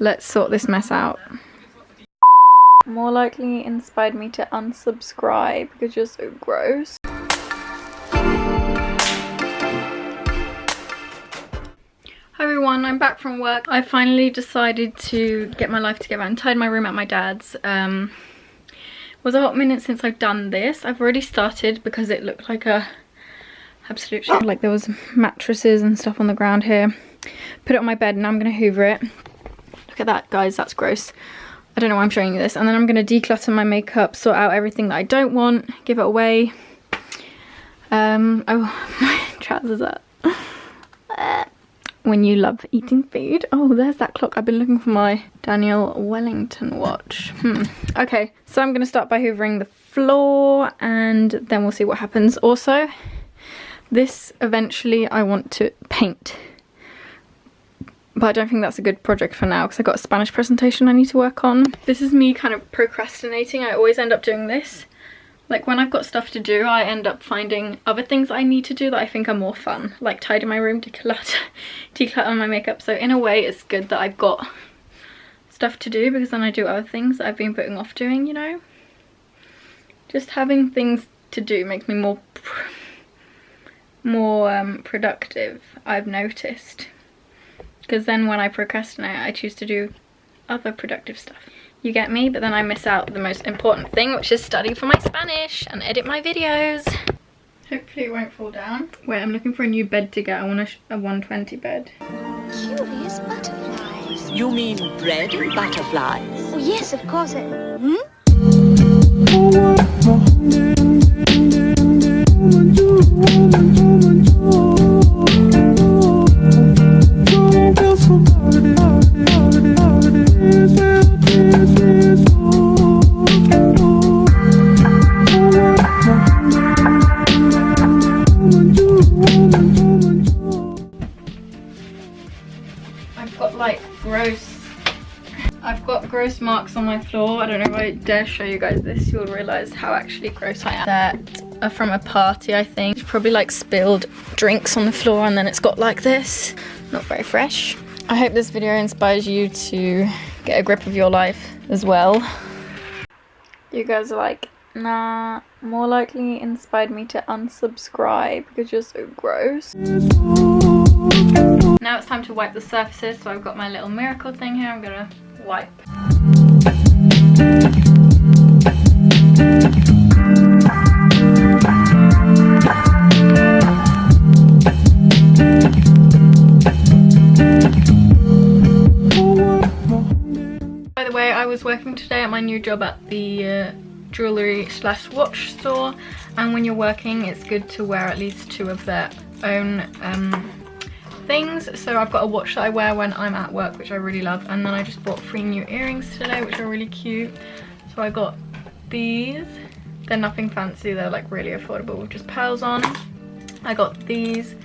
Let's sort this mess out. More likely inspired me to unsubscribe because you're so gross. Hi everyone, I'm back from work. I finally decided to get my life together and tied my room at my dad's. It was a hot minute since I've done this. I've already started because it looked like a absolute shit. Like there was mattresses and stuff on the ground here. Put it on my bed and I'm gonna hoover it. Look at that, guys, that's gross. I don't know why I'm showing you this. And then I'm gonna declutter my makeup, sort out everything that I don't want, give it away. Oh, my trousers up. When you love eating food. Oh, there's that clock. I've been looking for my Daniel Wellington watch. Okay, so I'm gonna start by hoovering the floor and then we'll see what happens. Also, this eventually I want to paint, but I don't think that's a good project for now because I got a Spanish presentation I need to work on. This is me kind of procrastinating. I always end up doing this. Like when I've got stuff to do, I end up finding other things I need to do that I think are more fun, like tidy my room, declutter my makeup. So in a way it's good that I've got stuff to do because then I do other things that I've been putting off doing, you know? Just having things to do makes me more productive, I've noticed. Because then when I procrastinate, I choose to do other productive stuff. You get me? But then I miss out the most important thing, which is study for my Spanish and edit my videos. Hopefully it won't fall down. Wait, I'm looking for a new bed to get. I want a 120 bed. Curious butterflies. You mean bread and butterflies? Oh yes, of course. I've got gross marks on my floor. I don't know if I dare show you guys this. You'll realise how actually gross I am. That are from a party, I think. It's probably like spilled drinks on the floor and then it's got like this. Not very fresh. I hope this video inspires you to get a grip of your life as well. You guys are like, nah. More likely inspired me to unsubscribe because you're so gross. Now it's time to wipe the surfaces, so I've got my little miracle thing here. I'm gonna wipe. By the way, I was working today at my new job at the jewellery / watch store, and when you're working it's good to wear at least 2 of their own things. So I've got a watch that I wear when I'm at work, which I really love, and then I just bought 3 new earrings today, which are really cute. So I got these. They're nothing fancy, they're like really affordable with just pearls on. I got these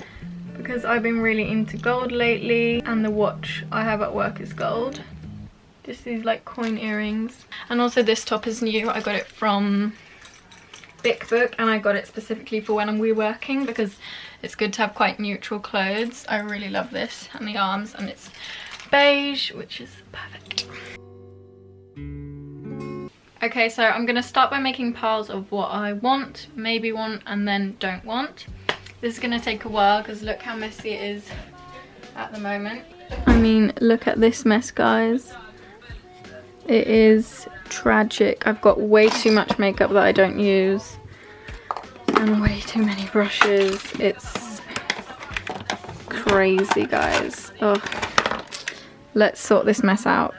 because I've been really into gold lately, and the watch I have at work is gold. Just these like coin earrings. And also this top is new. I got it from Book and I got it specifically for when we're working because it's good to have quite neutral clothes. I really love this, and the arms, and it's beige, which is perfect. Okay, so I'm gonna start by making piles of what I want, maybe want, and then don't want. This is gonna take a while because look how messy it is at the moment. I mean, look at this mess, guys. It is tragic. I've got way too much makeup that I don't use and way too many brushes. It's crazy, guys. Ugh. Let's sort this mess out.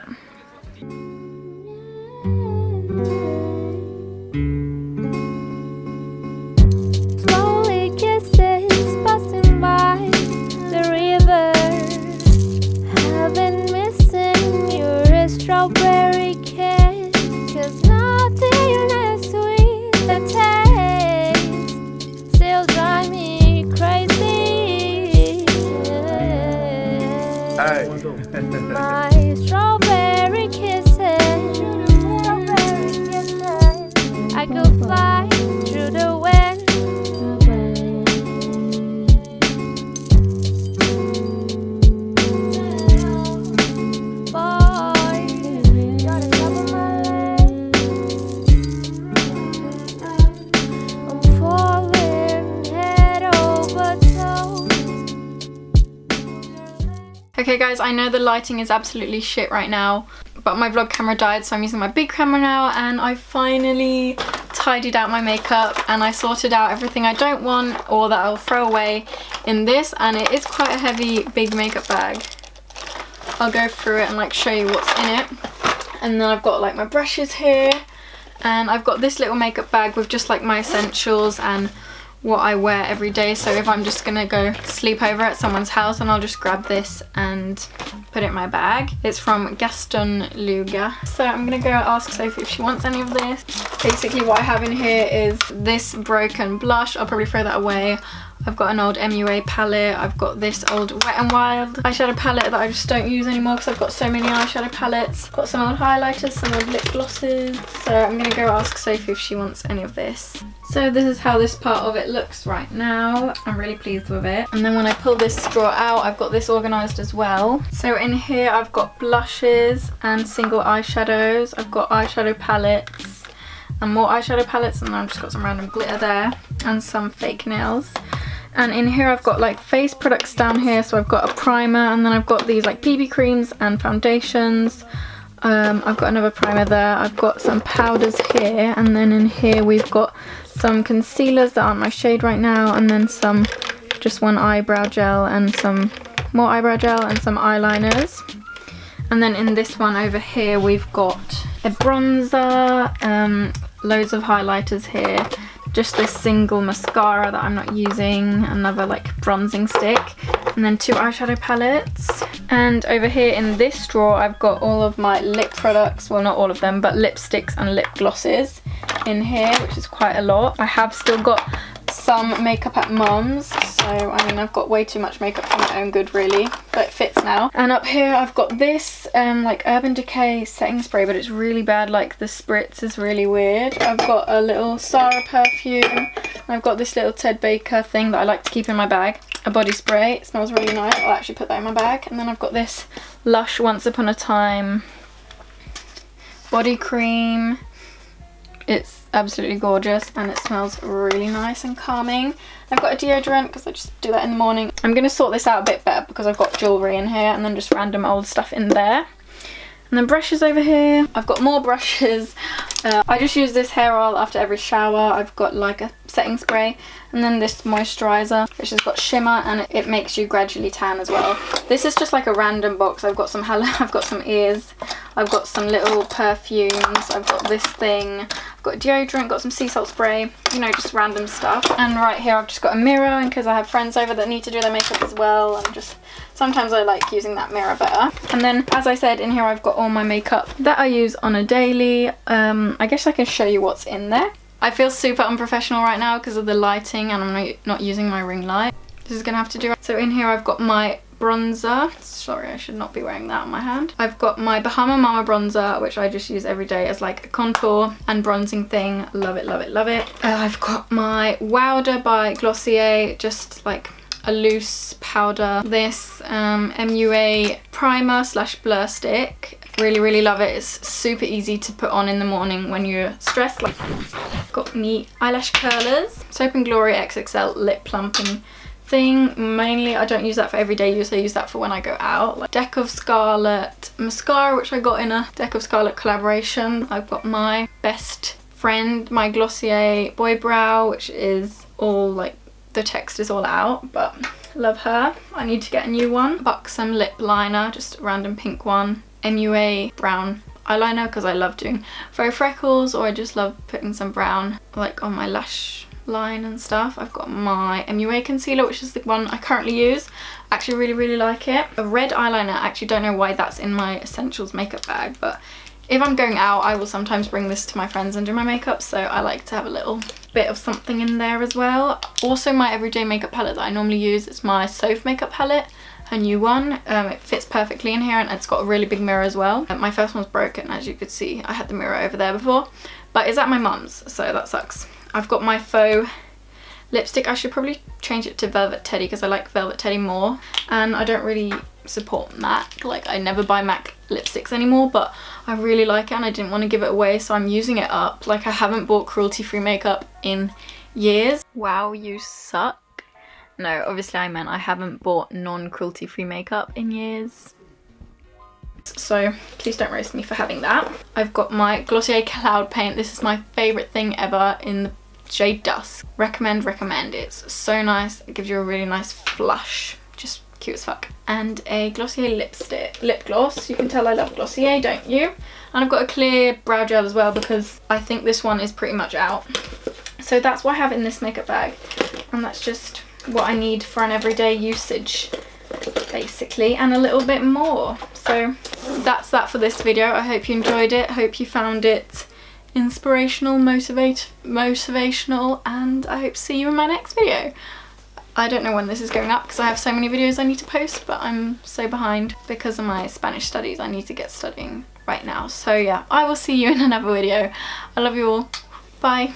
Slowly kisses passing by the river. I've been missing your strawberry kiss, 'cause nothing as sweet the taste still drive me crazy. Hey. My strawberry kisses, I could fly through the wind. For Okay guys, I know the lighting is absolutely shit right now, but my vlog camera died, so I'm using my big camera now, and I finally tidied out my makeup and I sorted out everything I don't want or that I'll throw away in this, and it is quite a heavy big makeup bag. I'll go through it and like show you what's in it. And then I've got like my brushes here, and I've got this little makeup bag with just like my essentials and what I wear every day. So if I'm just gonna go sleep over at someone's house, and I'll just grab this and put it in my bag. It's from Gaston Luga. So I'm gonna go ask Sophie if she wants any of this. Basically what I have in here is this broken blush. I'll probably throw that away. I've got an old MUA palette. I've got this old Wet n Wild eyeshadow palette that I just don't use anymore because I've got so many eyeshadow palettes. Got some old highlighters, some old lip glosses. So I'm gonna go ask Sophie if she wants any of this. So this is how this part of it looks right now. I'm really pleased with it. And then when I pull this straw out, I've got this organised as well. So in here I've got blushes and single eyeshadows. I've got eyeshadow palettes and more eyeshadow palettes, and I've just got some random glitter there and some fake nails. And in here I've got like face products down here, so I've got a primer, and then I've got these like BB creams and foundations. I've got another primer there. I've got some powders here, and then in here we've got some concealers that aren't my shade right now, and then some just one eyebrow gel and some more eyebrow gel and some eyeliners. And then in this one over here we've got a bronzer, loads of highlighters here, just this single mascara that I'm not using, another like bronzing stick, and then 2 eyeshadow palettes. And over here in this drawer I've got all of my lip products, well not all of them, but lipsticks and lip glosses in here, which is quite a lot. I have still got some makeup at mum's, so I mean I've got way too much makeup for my own good really, but it fits now. And up here I've got this like Urban Decay setting spray, but it's really bad, like the spritz is really weird. I've got a little Sarah perfume, and I've got this little Ted Baker thing that I like to keep in my bag, a body spray. It smells really nice. I'll actually put that in my bag. And then I've got this Lush Once Upon a Time body cream. It's absolutely gorgeous and it smells really nice and calming. I've got a deodorant because I just do that in the morning. I'm going to sort this out a bit better because I've got jewellery in here and then just random old stuff in there. And then brushes over here. I've got more brushes. I just use this hair oil after every shower. I've got like a setting spray, and then this moisturiser which has got shimmer and it makes you gradually tan as well. This is just like a random box. I've got some I've got some ears, I've got some little perfumes, I've got this thing, I've got deodorant, got some sea salt spray, you know, just random stuff. And right here I've just got a mirror, in case I have friends over that need to do their makeup as well, and just sometimes I like using that mirror better. And then as I said, in here I've got all my makeup that I use on a daily. I guess I can show you what's in there. I feel super unprofessional right now because of the lighting, and I'm not using my ring light. This is gonna have to do. So in here I've got my bronzer. Sorry, I should not be wearing that on my hand. I've got my Bahama Mama bronzer, which I just use every day as like a contour and bronzing thing. Love it, love it, love it. I've got my Wowder by Glossier, just like a loose powder. This MUA primer slash blur stick. Really, really love it. It's super easy to put on in the morning when you're stressed. Like, got me eyelash curlers, Soap and Glory XXL lip plumping thing. Mainly I don't use that for everyday use, I use that for when I go out. Like Deck of Scarlet mascara, which I got in a Deck of Scarlet collaboration. I've got my best friend, my Glossier Boy Brow, which is all like, the text is all out, but love her. I need to get a new one. Buxom lip liner, just a random pink one. MUA brown eyeliner because I love doing faux freckles, or I just love putting some brown like on my lash line and stuff. I've got my MUA concealer, which is the one I currently use. I actually really, really like it. A red eyeliner, I actually don't know why that's in my essentials makeup bag, but if I'm going out I will sometimes bring this to my friends and do my makeup, so I like to have a little bit of something in there as well. Also my everyday makeup palette that I normally use is my Soph makeup palette, a new one. It fits perfectly in here and it's got a really big mirror as well. My first one's broken, as you could see. I had the mirror over there before, but it's at my mum's, so that sucks. I've got my faux lipstick. I should probably change it to Velvet Teddy because I like Velvet Teddy more, and I don't really support MAC. Like, I never buy MAC lipsticks anymore, but I really like it and I didn't want to give it away, so I'm using it up. Like, I haven't bought cruelty-free makeup in years. Wow, you suck. No, obviously I meant I haven't bought non-cruelty free makeup in years. So please don't roast me for having that. I've got my Glossier Cloud Paint. This is my favourite thing ever in the shade Dusk. Recommend. It's so nice. It gives you a really nice flush. Just cute as fuck. And a Glossier lip gloss. You can tell I love Glossier, don't you? And I've got a clear brow gel as well because I think this one is pretty much out. So that's what I have in this makeup bag. And that's just what I need for an everyday usage, basically, and a little bit more. So that's that for this video. I hope you enjoyed it. Hope you found it inspirational, motivational, and I hope to see you in my next video. I don't know when this is going up because I have so many videos I need to post, but I'm so behind because of my Spanish studies. I need to get studying right now. So yeah, I will see you in another video. I love you all. Bye.